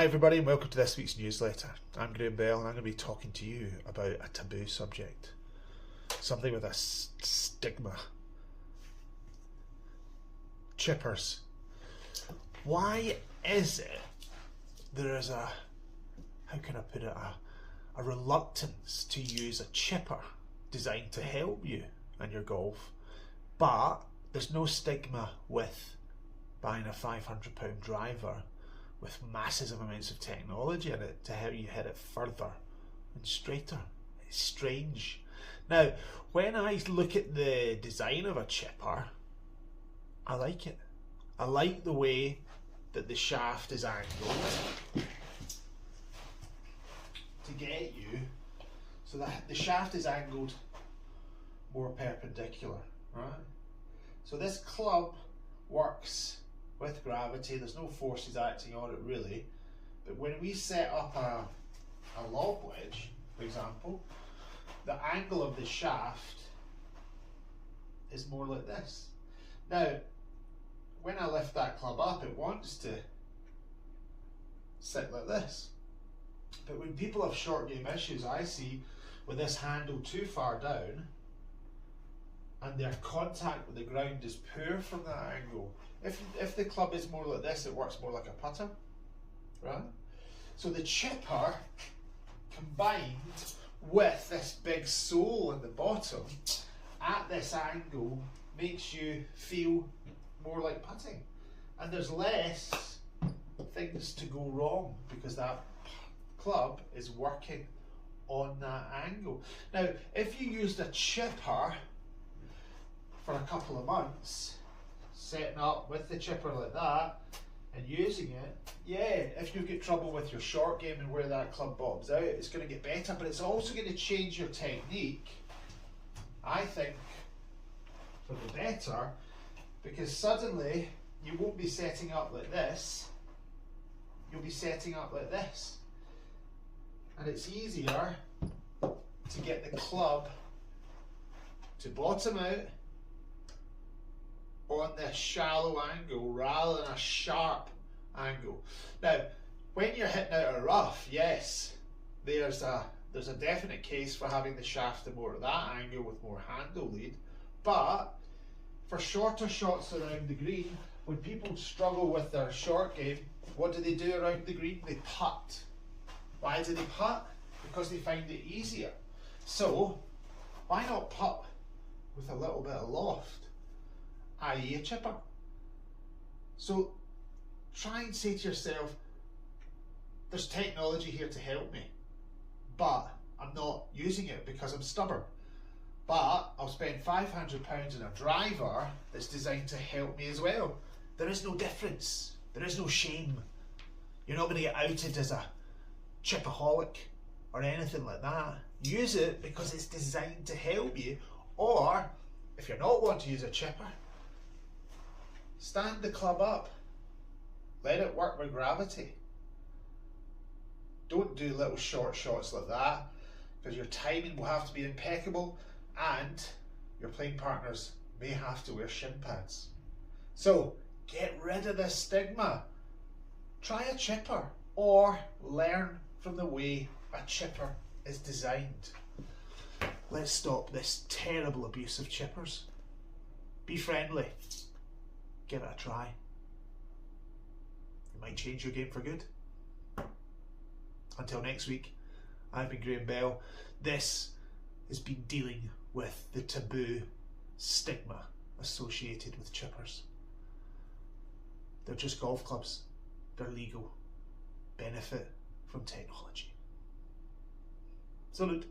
Hi everybody and welcome to this week's newsletter. I'm Graham Bell and I'm going to be talking to you about a taboo subject. Something with a stigma. Chippers. Why is it there is a, how can I put it, a reluctance to use a chipper designed to help you in your golf, but there's no stigma with buying a £500 driver with massive amounts of technology in it to help you hit it further and straighter? It's strange. Now, when I look at the design of a chipper, I like it. I like the way that the shaft is angled to get you, so that the shaft is angled more perpendicular, right? So this club works with gravity. There's no forces acting on it really, but when we set up a lob wedge, for example, the angle of the shaft is more like this. Now, when I lift that club up, it wants to sit like this. But when people have short game issues, I see with this handle too far down and their contact with the ground is poor from that angle. If the club is more like this, it works more like a putter, right? So the chipper combined with this big sole at the bottom at this angle makes you feel more like putting, and there's less things to go wrong because that club is working on that angle. Now, if you used a chipper for a couple of months, setting up with the chipper like that and using it, yeah, if you get trouble with your short game and where that club bottoms out, it's going to get better, but it's also going to change your technique, I think, for the better, because suddenly you won't be setting up like this, you'll be setting up like this, and it's easier to get the club to bottom out on this shallow angle rather than a sharp angle. Now, when you're hitting out a rough, yes, there's a definite case for having the shaft more at that angle with more handle lead, but for shorter shots around the green, when people struggle with their short game, what do they do around the green? They putt. Why do they putt? Because they find it easier. So why not putt with a little bit of loft, i.e. a chipper? So try and say to yourself, there's technology here to help me, but I'm not using it because I'm stubborn. But I'll spend £500 in a driver that's designed to help me as well. There is no difference. There is no shame. You're not going to get outed as a chipaholic or anything like that. Use it because it's designed to help you. Or, if you're not wanting to use a chipper, stand the club up. Let it work with gravity. Don't do little short shots like that, because your timing will have to be impeccable and your playing partners may have to wear shin pads. So get rid of this stigma. Try a chipper or learn from the way a chipper is designed. Let's stop this terrible abuse of chippers. Be friendly. Give it a try. It might change your game for good. Until next week, I've been Graham Bell. This has been dealing with the taboo stigma associated with chippers. They're just golf clubs. They're legal. Benefit from technology. Salute.